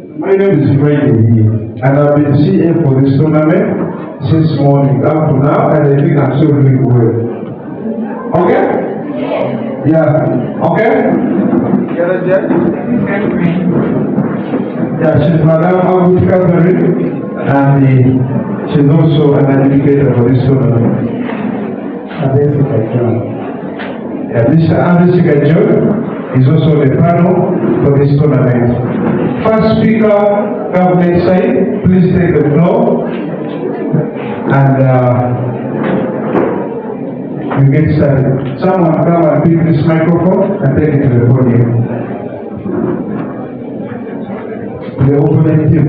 My name is Friday, and I've been CA for this tournament since morning up to now, and I think I'm still doing well. Okay? Yeah. Okay? Yeah, she's Madam Abu Catherine, and she's also an educator for this tournament. Yeah, Mr. Abesika John is also the panel for this tournament. First speaker, government side, please take the floor and we get started. Someone come and pick this microphone and take it to the podium. The opponent team.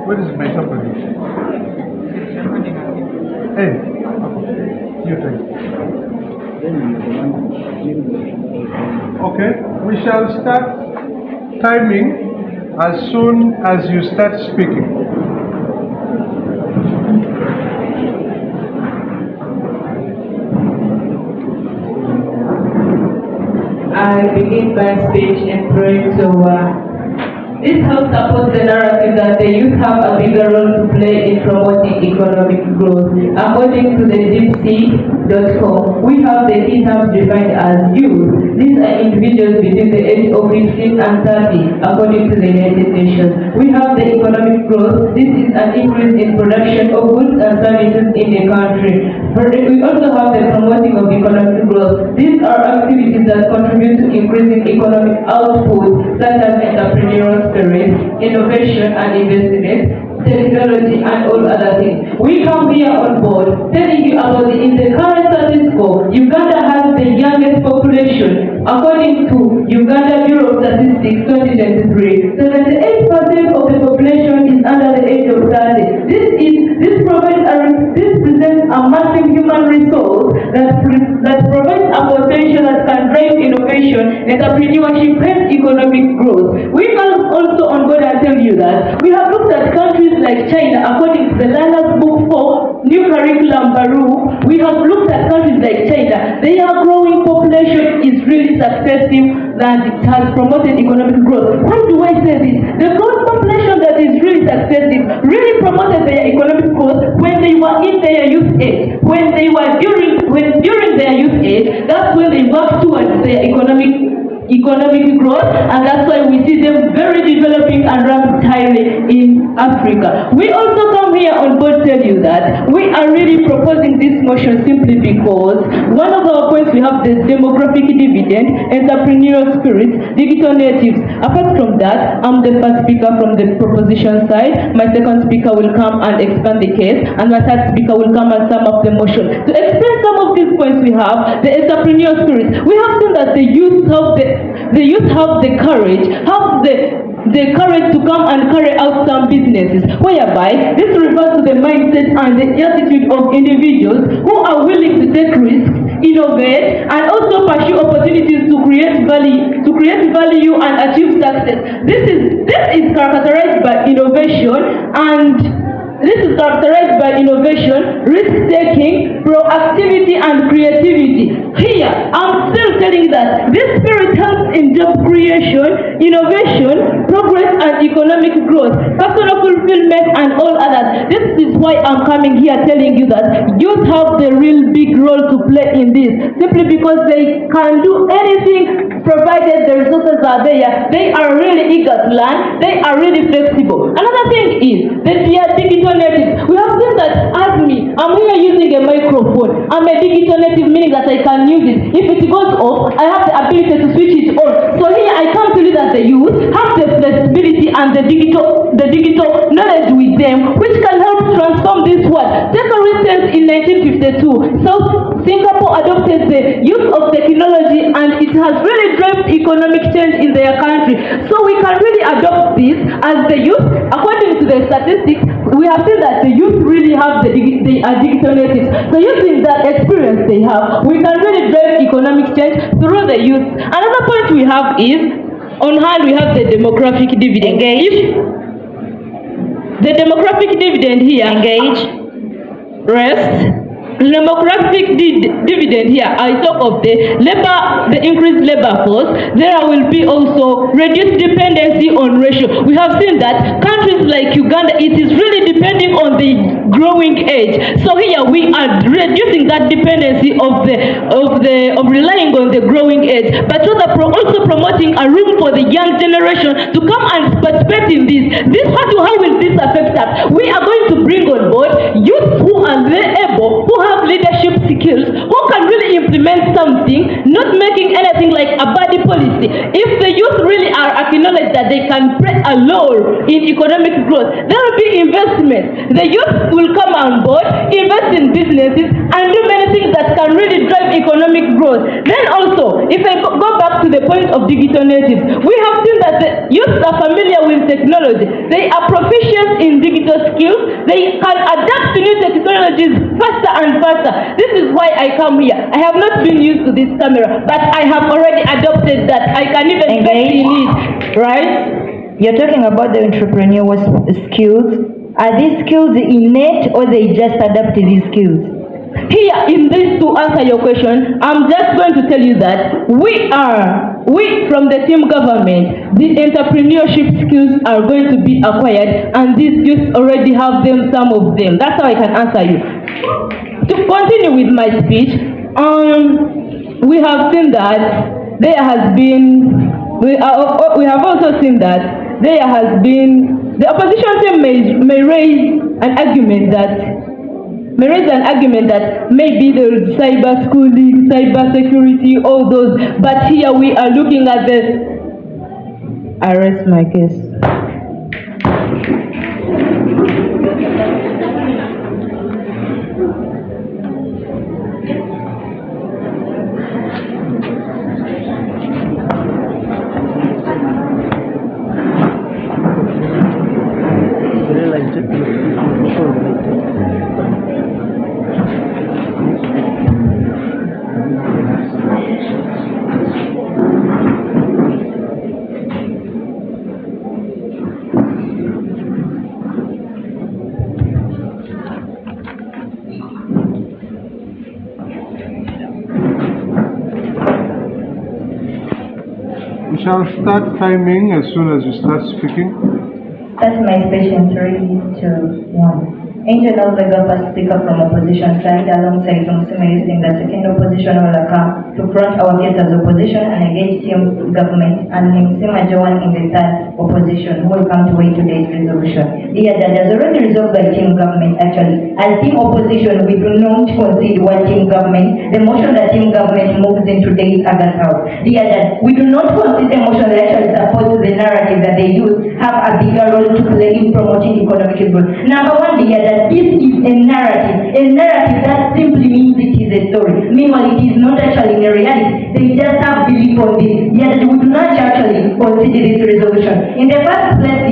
What is my company? Hey, you take. Okay, we shall start timing as soon as you start speaking. I begin my speech in praying to this helps support the narrative that the youth have a bigger role to play in promoting economic growth. According to the deepseek.com, we have the key terms defined as youth. These are individuals between the age of 15 and 30, according to the United Nations. We have the economic growth. This is an increase in production of goods and services in the country. We also have the promoting of economic growth. These are activities that contribute to increasing economic output, such as entrepreneurial spirit, innovation and investment, technology and all other things. We come here on board telling you about in the current status quo, Uganda has the youngest population. According to Uganda Bureau of Statistics 2023, 78% of the population is under the age of 30. This presents a massive human resource that provides a potential that can drive innovation, entrepreneurship, and economic growth. We can also on board and tell you that we have looked at countries like China. According to the Learner's Book for New Curriculum Baru, we have looked at countries like China. Their growing population is really successive and it has promoted economic growth. Why do I say this? The growth population that is really successive really promoted their economic growth when they were in their youth age. When during their youth age, that's when they worked towards their economic growth, and that's why we see them very developing and rapidly in Africa. We also come here on board tell you that we are really proposing this motion simply because one of our points we have the demographic dividend, entrepreneurial spirit, digital natives. Apart from that, I'm the first speaker from the proposition side. My second speaker will come and expand the case, and my third speaker will come and sum up the motion. To explain some of these points we have, the entrepreneurial spirit. We have seen that the youth have the courage, the courage to come and carry out some businesses, whereby this refers to the mindset and the attitude of individuals who are willing to take risks, innovate, and also pursue opportunities to create value and achieve success. This is characterized by innovation, risk-taking, proactivity, and creativity. Here, I'm still telling that this spirit helps in job creation, innovation, progress, and economic growth, personal fulfillment, and all others. This is why I'm coming here telling you that youth have the real big role to play in this, simply because they can do anything provided the resources are there. They are really eager to learn. They are really flexible. Another thing is that they are digital natives. We have seen that as me, I'm here using a microphone. I'm a digital native, meaning that I can use it. If it goes off, I have the ability to switch it on. So here I come to you that the youth have the flexibility and the digital knowledge with them, which can help to transform this world. Take a recent in 1952. South Singapore adopted the use of technology and it has really driven economic change in their country. So we can really adopt this as the youth. According to the statistics, we have seen that the youth really have they are digital natives. So using that experience they have, we can really drive economic change through the youth. Another point we have is, on hand we have the demographic dividend. Engage. The demographic dividend here. Engage. Rest. The demographic dividend here, I talk of the increased labor force. There will be also reduced dependency on ratio. We have seen that countries like Uganda, it is really depending on the growing age. So here we are reducing that dependency of relying on the growing age, but rather also promoting a room for the young generation to come and participate in this. How will this affect us? We are going to bring on board youth who are able, who have leadership skills, who can really implement something, not making anything like a body policy. If the youth really are acknowledged that they can play a role in economic growth, there will be investment. The youth will come on board, invest in businesses, and do many things that can really drive economic growth. Then also, if I go back to the point of digital natives, we have seen that the youth are familiar with technology. They are proficient in digital skills. They can adapt to new technologies faster and faster. This is why I come here. I have not been used to this camera, but I have already adopted that. I can even get in it, right? You're talking about the entrepreneurial skills. Are these skills innate or they just adapted these skills? Here, in this, to answer your question, I'm just going to tell you that we from the team government, the entrepreneurship skills are going to be acquired, and these youths already have them, some of them. That's how I can answer you. To continue with my speech, we have seen that there has been, we have also seen that there has been, the opposition team may raise an argument that maybe the cyber schooling, cyber security, all those, but here we are looking at I rest my case. We shall start timing as soon as you start speaking. Start my speech in 3, 2, 1. Angel of the Gapa speaker from opposition side alongside Unsa using the second opposition will come to front our case as opposition and engage team government, and Msima Joan in the third opposition who will come to weigh today's resolution. The judge has already resolved by team government actually. As team opposition, we do not concede one team government. The motion that team government moves in today's August House. The judge, we do not concede the motion that actually supports the narrative that the youth have a bigger role to play in promoting economic growth. Number one, the judge, this is a narrative that simply means it is a story. Meanwhile, it is not actually a reality. They just have belief on this. Yet we do not actually consider this resolution. In the first place,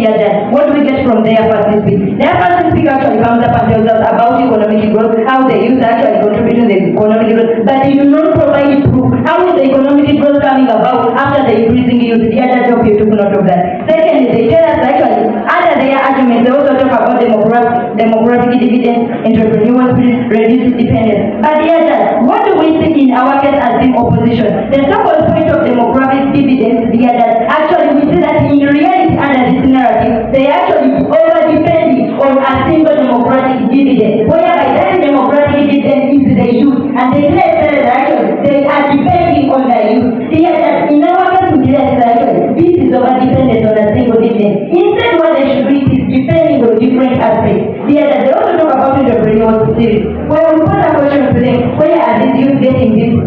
what do we get from their first speech? Their first speech actually comes up and tells us about economic growth, how the youth actually contributing to the economic growth, but they do not provide proof. How is the economic growth coming about after the increasing youth? The other job you took note of that. Secondly, they tell us actually, under their argument, they also talk about demographic dividend, entrepreneurial spirit, reduced dependence. But the other, what do we see in our case as team opposition? The so-called point of demographic dividends, the other, actually we see that in reality under this narrative, they actually over-depending on a single democratic dividend, whereby that democratic dividend is the youth, and they say that actually they are depending on the youth. The other, in our case, we see that actually this is over-dependent on a single dividend. Instead, what they should do is depending on different aspects. The other, they also talk about entrepreneurial spirit. When we put a question to them, where are these youth getting these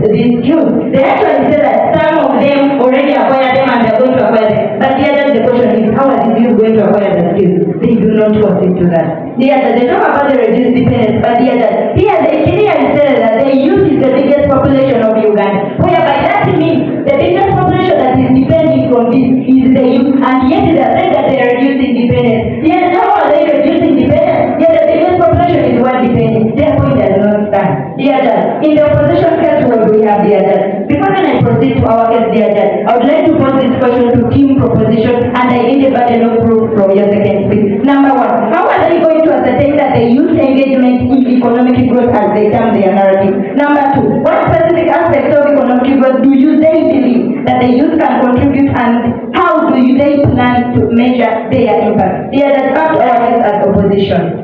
skills? They actually say that some of them already acquire them and they're going to acquire them. But the other, the question is, how are these is going to acquire the skills. They do not proceed to that. They talk about the reduced dependence, but here they clearly say that the youth is the biggest population of Uganda, whereby that means the biggest population that is depending from this is the youth, and yet they are saying that they are reducing dependence. Yet how are they reducing dependence? Yet the biggest population is one depending. Therefore it does not stand. Dear Judge, in the opposition case what we have, dear Judge, before when I proceed to our case, dear Judge, I would like to pose this question to team proposition, and I need a burden of proof from your second speech. Number one, how are they going to ascertain that the youth engagement in economic growth as they term their narrative? Number two, what specific aspects of economic growth do you they believe that the youth can contribute, and how do you they plan to measure their impact? Dear Judge, back to our case as opposition.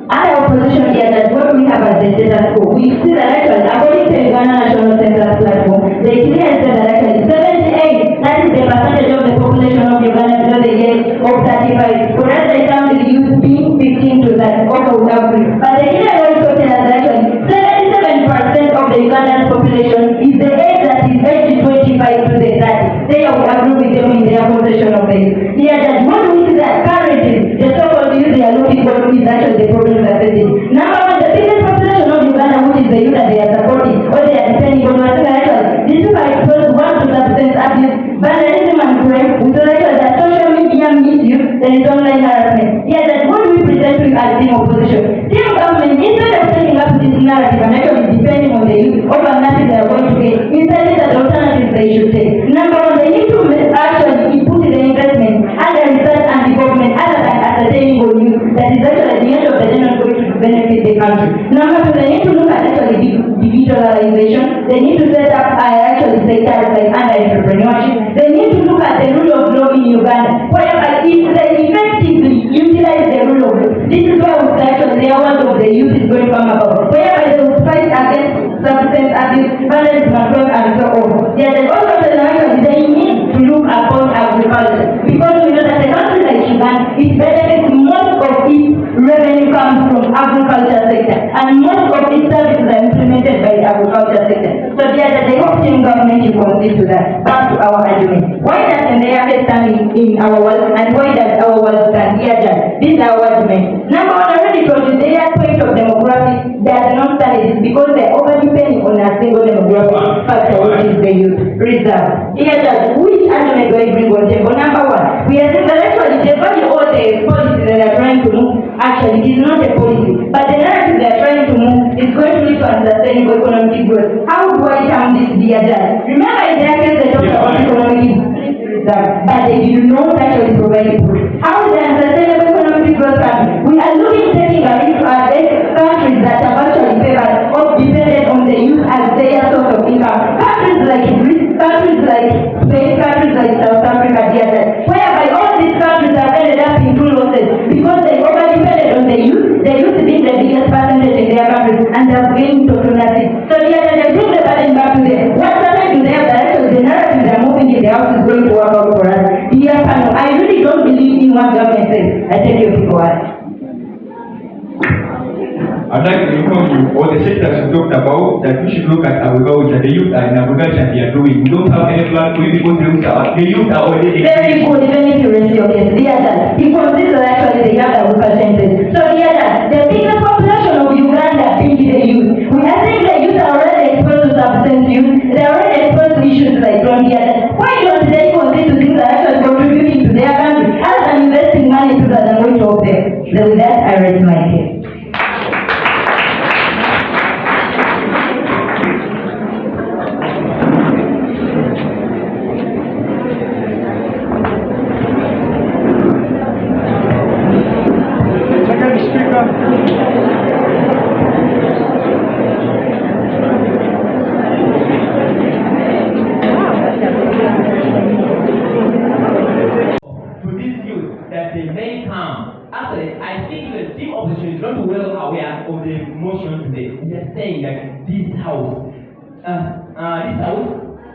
Our opposition here, that what we have as the status quo, we see that actually, according to the Uganda National Central Platform, they clearly say that actually 78, that is the percentage of the population of Uganda below the age of 35. Whereas they count the youth being 15 to that, also we agree. But they clearly also tell us that actually 77% of the Ugandan population is the age that is aged 25 to the 30. They will agree with them in their possession of the youth. Here, that what we see that currently, the so-called youth they are looking for is actually the problem. Number one, the biggest population of Uganda, which is the youth that they are supporting, or they are depending on, actually, these people are exposed one to substance abuse, vandalism and crime, so actually that social media misuse, there is online harassment. Yeah, that's what we present to you as team opposition. Team government, instead of taking up this narrative and actually depending on the youth over nothing they are going to get, instead is that alternatives they should take. Number one, they need to actually put the investment and the research and development other than ascertaining on youth. That is actually at the end of the day not going to benefit the country. Number two, they need to look at actually digitalization. They need to set up actually sectors like under entrepreneurship. They need to look at the rule of law in Uganda, whereby if they effectively utilize the rule of law, this is where we actually the award of the youth is going to come about, whereby they will fight against substance abuse, violence, and so on. Yeah, they also actually they need to look upon agriculture, because we know that a country like Uganda, it benefits most of its revenue comes from agriculture sector, and most of its services are implemented by the agriculture sector. So they hope team government to concede to that. Back to our argument. Why doesn't the AFA stand in our world, and why does our world stand here, Judge? This is our argument. Number one, I already told you the aspect of demography does not stand it because they are over depending on a single demographic factor, which is the youth reserve. Here, Judge, which argument do I bring on table? Number one, we are saying that actually the value of the policies that they are trying to move, actually it is not a policy, but the narrative they are trying to move is going to lead to unsustainable economic growth. How do I term this, dear Judge? Remember in their case they talked about economic reserve, but they did not actually provide it. How is the unsustainable economic growth coming? We are looking technically at countries that have actually favored or depended on the youth as their source of income. Countries like Greece, countries like Spain, countries like South Africa, dear Judge, whereby all these countries have ended up in two losses because they over-depended on the youth being the biggest percentage in their countries, and they have gained total nothing. So dear Judge, I bring the burden back to them. What happened to them that actually the narrative they are moving in the house is going to work out for us? Dear panel, I really don't believe in what government says. I tell you people what. I'd like to inform you, all the sectors you talked about, that we should look at agriculture. The youth are in agriculture they are doing. We don't have any plan for you because the youth are already... Very good, even if you raise your case. Dear Dad, because this is actually the young agriculture interest. So dear Dad, the biggest population of Uganda being the youth. We are saying the youth are already exposed to substance use. They are already exposed to issues like drug, dear Dad. Why don't they consider to things that are actually contributing to their country other than investing money to that and going to help them? So with that, I raise my case.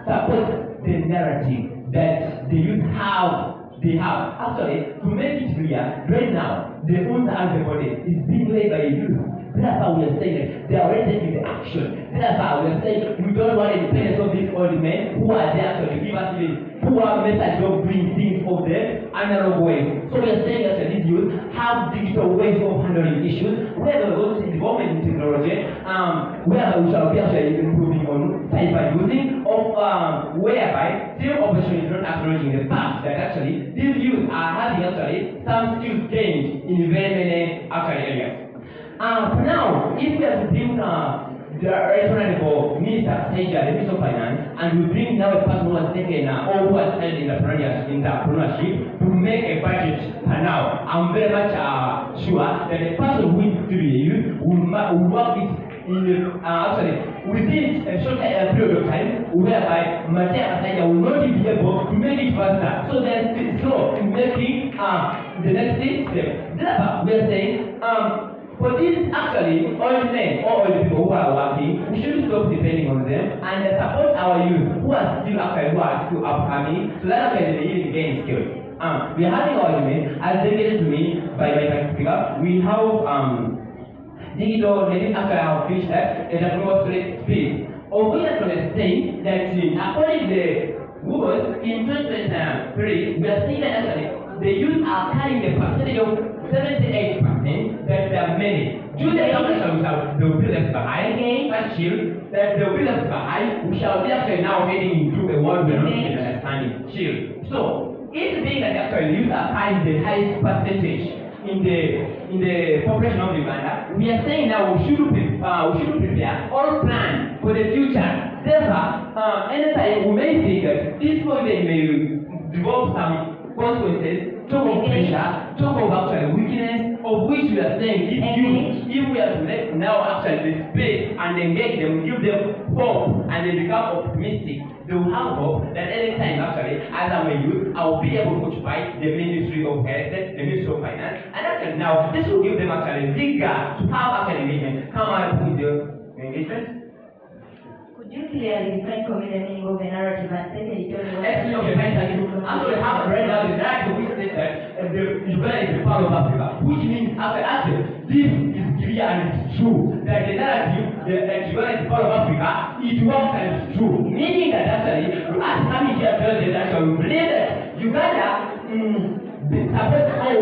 Supports the narrative that the youth they have. Actually, to make it clear, right now, the Unsa antibody is being led by youth. Therefore, we are saying that they are already taking the action. Therefore, we are saying we don't want independence of these old men who are there to give us even poor methods of doing things of the analog ways. So we are saying that these youth have digital ways of handling issues, where they go to development in technology, whereby we shall be actually improving on cyber using, of whereby still opportunity is not acknowledging the fact that actually these youth are having actually some skills gained in very many actually areas. For now, if we have to bring the honorable Minister Saja, the Minister of Finance, and we bring now a person who has taken or who has held entrepreneurship to make a budget for now, I'm very much sure that the person who is to the youth will work it in the, actually within a short period of time, whereby Matia Saja will not be able to make it faster. So then it's slow in making the next step. Therefore, we are saying for this actually, all men or all the people who are working, we should stop depending on them and support our youth who are still upcoming, so that they really gain skills. We are having our men, as delegated to me by my vice speaker. We have digital native after our fish that entrepreneur space. Or we are saying that according to the Google in 2023, we are seeing that actually the youth are carrying the percentage of 78% that they are many. Due to the calculation, they will be left behind. That's shield that they will be left behind. We shall be actually now heading into a world we are not even understanding. Shield. So, it being that actually youth are carrying the highest percentage in the population of Uganda, we are saying now we should prepare or plan for the future. Therefore, anytime we may think that this project may develop some consequences, talk of pressure, talk of actual weakness, of which we are saying if we are to let now actually the space and engage them, give them hope, and they become optimistic, they will have hope that any time actually, as I'm a youth, I will be able to occupy the Ministry of Health, the Ministry of Finance, and actually now this will give them actually vigor to have actually engagement. Come on with your engagement. Could you clearly define for me the meaning of a narrative and take it to Excellent, okay, thank you. Actually, have read out the narrative which says that Uganda is the part of Africa, which means actually this is clear and it's true that the narrative that Uganda is the part of Africa, it works and it's true. Meaning that actually, as coming here tells us that we believe that Uganda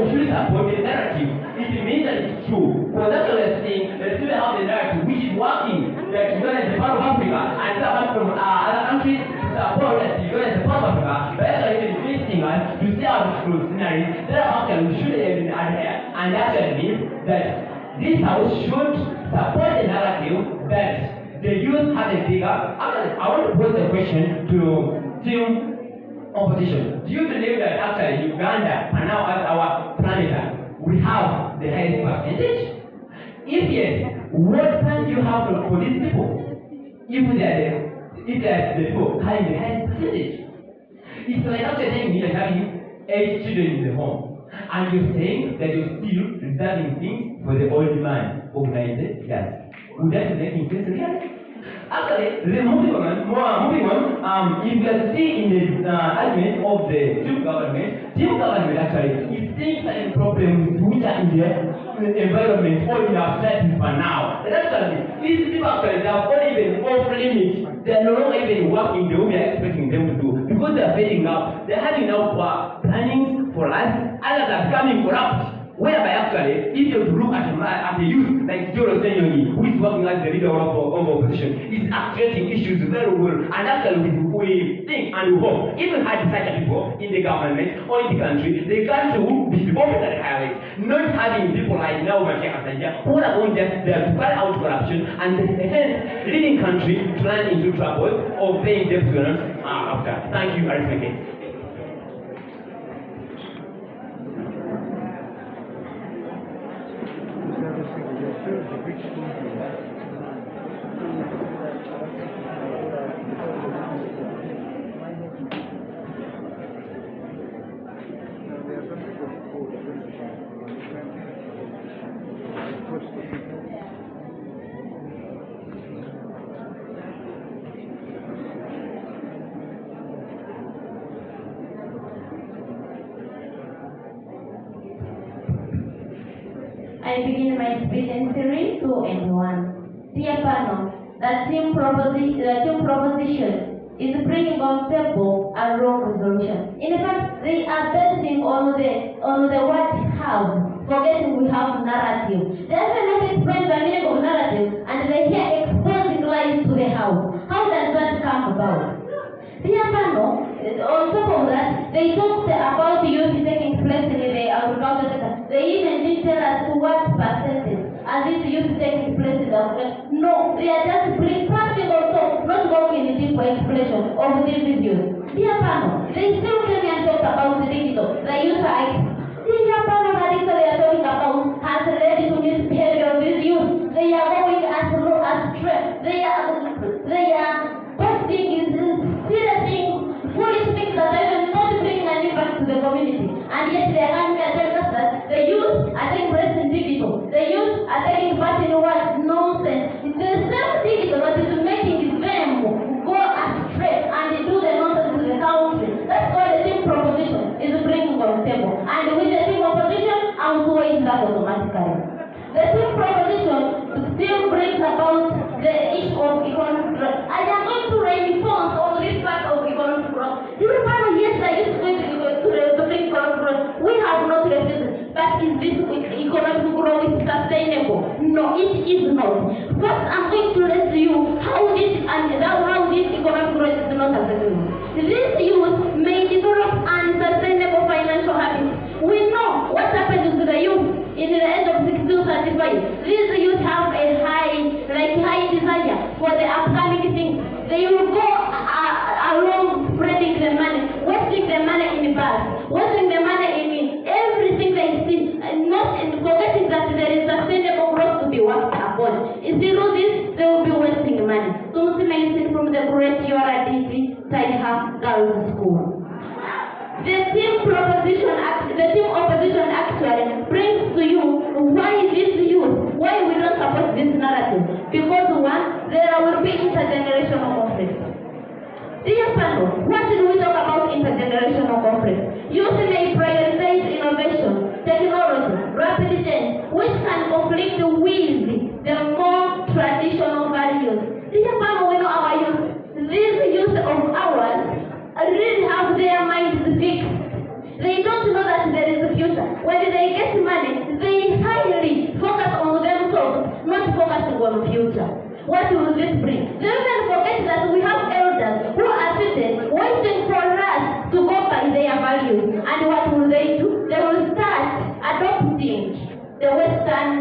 should support the narrative. It means that it's true. For that's what we're saying, that we have the narrative which is working, that Uganda is the part of Africa, and someone from other countries support that Uganda is the part of Africa, but actually even visiting us to see our different scenarios, that actually we should adhere, and actually means that this house should support the narrative that the youth have a bigger. Actually, I want to pose a question to Team Opposition. Do you believe that actually Uganda, and now as our planet, we have the highest percentage? If yes, what plan do you have for these people? If they are the people having the highest percentage? It's like after saying you're having 8 children in the home, and you're saying that you're still reserving things for the old man organized. Yes. Would that be making sense again? Actually, moving on, if you can see in the argument of the team government actually is seeing certain problems which are in the environment or in our society for now. And actually, these people actually they have not even off limit. They are no longer even working the way we are expecting them to do because they are failing up. They are having now planning for life, others are becoming corrupt. Whereby actually, if you look at the youth, like Joro Senyoni, who is working as the leader of opposition, is addressing issues very well, and actually we think and we hope, even had such people in the government or in the country will be developed at a higher rate. Not having people like now Matia Kasanja, who are going just there to cut out corruption and hence leading country to run into troubles or paying debt after. Thank you, Arithmetic. I begin my speech in 3, 2, and 1. Dear panel, the team proposition is bringing on table a wrong resolution. In fact, they are basing on the word have, forgetting we have narrative. They are not explain the meaning of narrative, and they here exposing lies to the house. How does that come about? Dear panel, on top of that, they talked about youth taking place in the agricultural sector. They even did tell us to what percentage are these youth taking place in the agricultural. No, they are just passing also, not going in deep explanation of these videos. Dear panel, they still came and talked about the digital, the user ID. Dear panel, the digital they are talking about has led to misbehavior of these youth. They are going astray. They are posting serious things, foolish things that are even not bringing an impact to the community. And yet they are coming and telling us that the youth are taking place in digital. The youth are taking part in what? Nonsense. It's the same digital that is making them go astray and do the nonsense to the country. That's what the team proposition is bringing on the table. And with the team opposition, I'm doing that automatically. The team proposition still brings about the issue of economic growth. I am going to reinforce on this part of economic growth. Do you remember, yes, I used to bring economic growth. We have not refused. But is this economic growth sustainable? No, it is not. First, I'm going to let you how this economic growth is not sustainable. This youth may develop unsustainable financial habits. We know what happens to the youth in the age of 60 to 35. These youth have a high desire for the upcoming things. They will go along spreading the money, wasting the money in bars, wasting the money in everything they see, and not forgetting that there is sustainable growth to be worked upon. If they do this, they will be wasting money. Tumsi Medicine from the Great URDC Taiha Girls School. The team opposition actually brings to you why this youth, why we don't support this narrative. Because one, there will be intergenerational conflict. Dear panel, what do we talk about intergenerational conflict? Youth may prioritize innovation, technology, rapid change, which can conflict with the more traditional values. Dear panel, we know our youth. These youth of ours really have their minds fixed. They don't know that there is a future. When they get money, they highly focus on themselves, not focusing on the future. What will this bring? They even forget that we have elders who are sitting, waiting for us to go by their values. And what will they do? They will start adopting the Western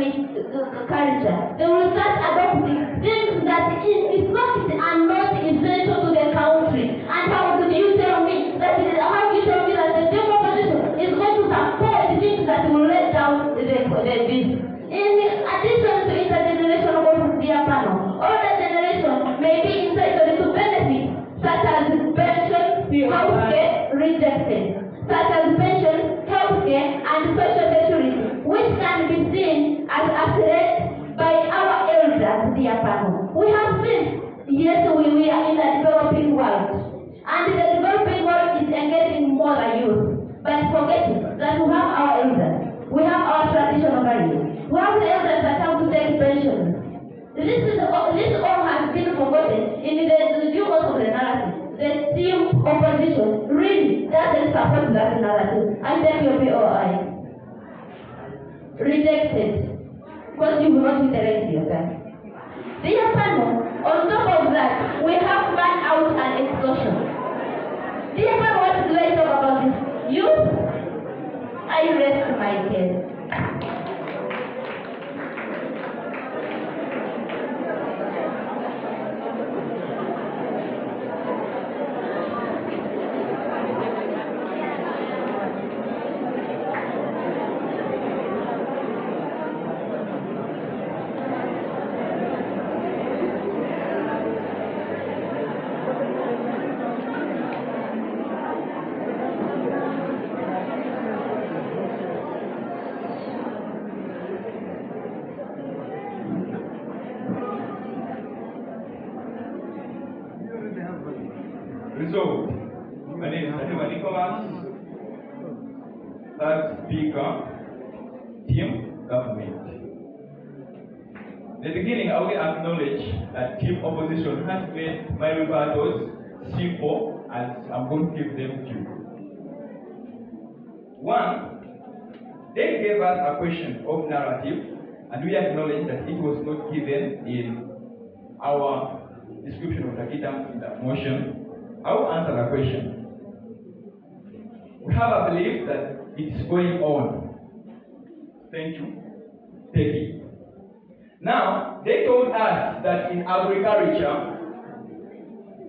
culture. They will start adopting things that in fact are not essential to the country. And how do you tell me that the team opposition is going to support things that will let down the business? In addition to intergenerational conflict, dear panel, older generation may be entitled to benefits such as pension, healthcare rejected, such as pension, healthcare, and social security, which can be seen as a threat by our elders, dear panel. We have seen, yes, we are in a developing world, and the developing world is engaging more than youth, but forgetting that we have our elders, we have our traditional values, we have the elders that have to take pensions. This all has been forgotten in the due course of the narrative. The team opposition really doesn't support that narrative. I tell you, POI. Rejected. Because you will not iterate yourself. Dear panel, on top of that, we have burnout and exhaustion. Dear panel, what do I talk about this? Youth? I rest my case. Resolved. My name is Anima Nicholas, third speaker, team government. the beginning, I will acknowledge that Team Opposition has made my rebuttals simple, and I'm going to give them to you. One, they gave us a question of narrative, and we acknowledge that it was not given in our description of the items in the motion. I will answer the question. We have a belief that it's going on. Thank you. Take it. Now, they told us that in agriculture,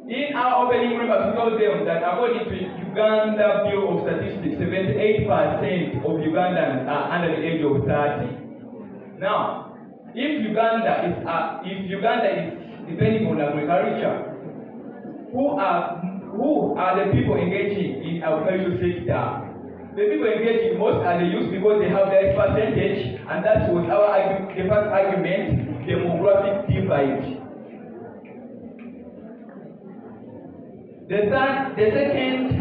in our opening remarks, we told them that according to Uganda Bureau of Statistics, 78% of Ugandans are under the age of 30. Now, if Uganda is depending on agriculture, who are the people engaging in agricultural sector? The people engaging most are the youth because they have the percentage, and that was the first argument, demographic divide. The second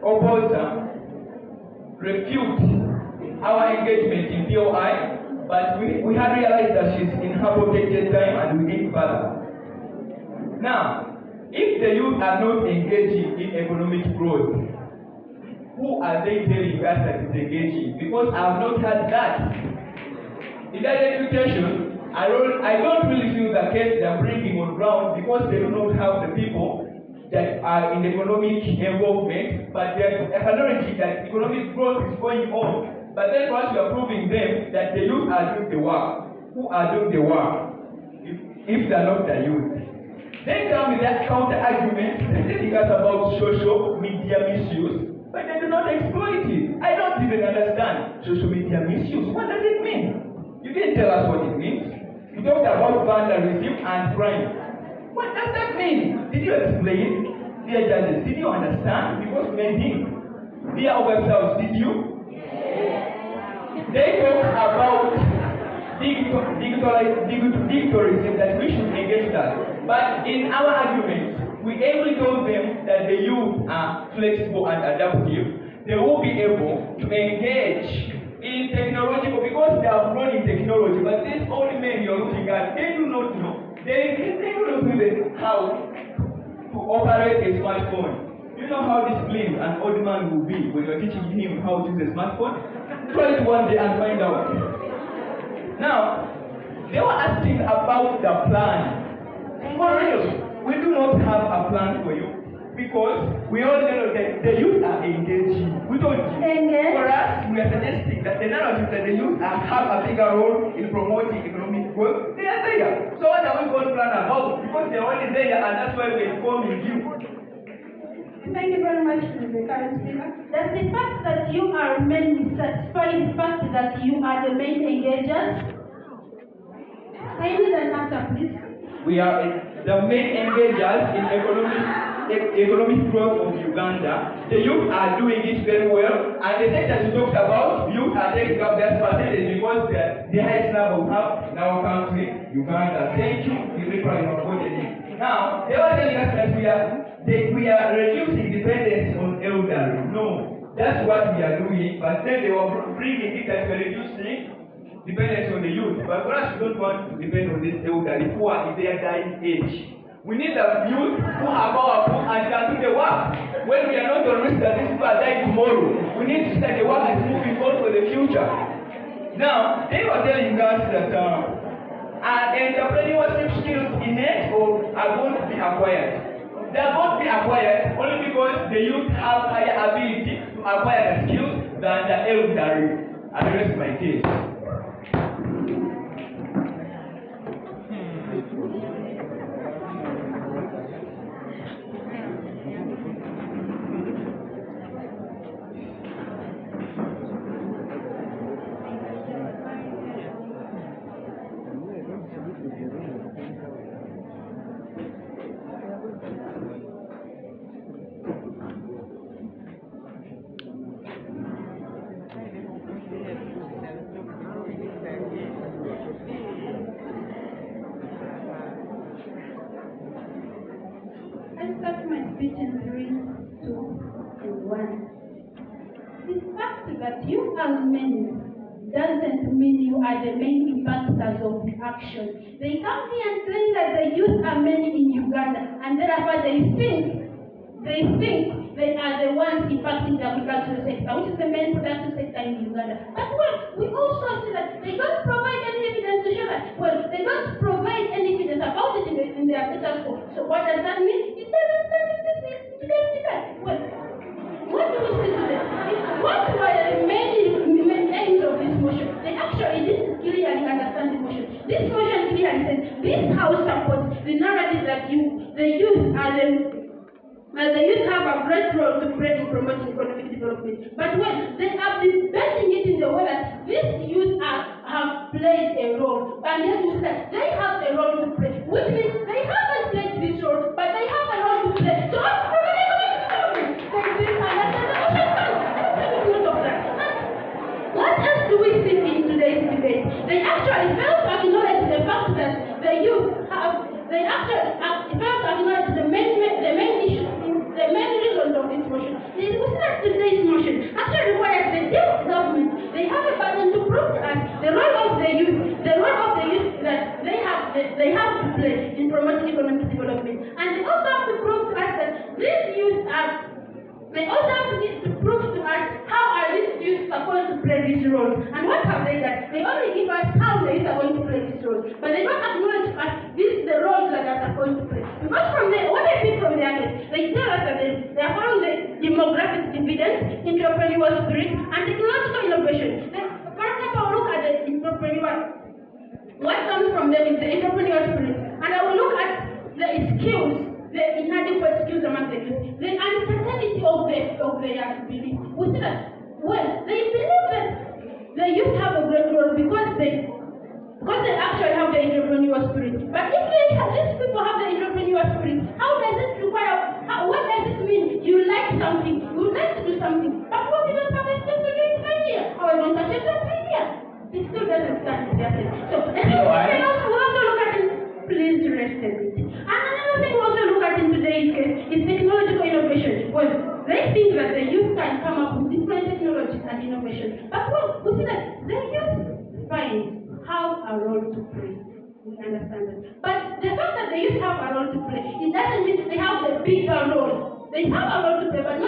opposer refutes our engagement in POI, but we had realized that she's in her protected time and we did further. Now, if the youth are not engaging in economic growth, who are they telling us that is engaging? Because I have not heard that. In that education, I don't really feel the case they are bringing on ground because they do not have the people that are in economic involvement, but they are acknowledging that economic growth is going on. But then once you are proving them that the youth are doing the work, who are doing the work if they are not the youth? They come with that counter argument and they think about social media misuse, but they do not exploit it. I don't even understand social media misuse. What does it mean? You didn't tell us what it means. You talked about vandalism and crime. What does that mean? Did you explain? Dear judges, did you understand? Because men did. Dear ourselves, did you? They talk about dictatorism, that we should engage that. But in our arguments, we ably told them that the youth are flexible and adaptive. They will be able to engage in technological, because they have grown in technology. But these old men you're looking at, they do not know. They do not know even how to operate a smartphone. You know how disciplined an old man will be when you're teaching him how to use a smartphone? Try it one day and find out. Now, they were asking about the plan. For real, we do not have a plan for you because we all know that the youth are engaging. We don't. For us, we are suggesting that the narrative that the youth have a bigger role in promoting economic growth. They are there. So what are we going to plan about? Because they are already there, and that's why we are informing you. Thank you very much, Mr. Current Speaker. Does the fact that you are mainly satisfied the fact that you are the main engagers? I need an answer, please. We are the main engagers in economic growth of Uganda. The youth are doing it very well, and the sectors you talked about, youth are taking up their percentage because they are the highest number we have in our country, Uganda. Thank you, Now, they were telling us that we are reducing dependence on elderly. No, that's what we are doing, but then they were bringing it that we are reducing dependence on the youth. But for us, we don't want to depend on this elderly who are in their dying age. We need the youth who are powerful and can do the work. When we are not on risk that these people are dying tomorrow, we need to start the work and moving on for the future. Now, they were telling us that entrepreneurship skills innate or are going to be acquired. They are going to be acquired only because the youth have higher ability to acquire the skills than the elderly. I rest my case. The fact that you as men doesn't mean you are the main impactors of the action. They come here and claim that the youth are many in Uganda, and therefore they think they are the ones impacting the agricultural sector, which is the main productive sector in Uganda. But well, we also see that they don't provide any evidence to show that. Well, they don't provide any evidence about it in their status quo. So what does that mean? It doesn't stand in this. Well, what do we see today? What were the main aims of this motion? They actually didn't clearly understand the motion. This motion clearly says this House supports the narrative that the youth have a great role to play in promoting economic development. But when they have been bending it in the way that these youth have played a role, and yet you say they have a role to play, which means they haven't played this role, but they have a role to play. So what else do we see in today's debate? They actually fail to acknowledge the fact that the youth they actually fail to acknowledge the main issue, the main reasons of this motion. We see that today's motion actually requires the youth government. They have a burden to prove to us the role of the youth that they have to play in promoting economic development. And they also have to prove to us that these youth they also have to prove to us how are these youth supposed to play these roles. And what have they done? They only give us how the youth are going to play these roles. But they don't acknowledge us the roles that they are supposed to play. Because from what I pick from their case, they tell us that they are following the demographic dividend, entrepreneurial spirit, and technological innovation. For example, look at the entrepreneurial. What comes from them is the entrepreneurial spirit. And I will look at the skills, the inadequate skills among the youth, the uncertainty of their belief. We see that, well, they believe that the youth have a great role because they actually have the entrepreneurial spirit. But if these people have the entrepreneurial spirit, how does it require, what does it mean? You like something, you like to do something, but what you don't have a skill to do it idea, or you don't achieve that idea. It still doesn't stand in their head. So, anything else we also look at it, please rest a bit. And another thing we also look at in today's case is technological innovation. Well, they think that the youth can come up with different technologies and innovation. But well, we see that the youth have a role to play. We understand that. But the fact that the youth have a role to play, it doesn't mean they have the bigger role. They have a role to play, but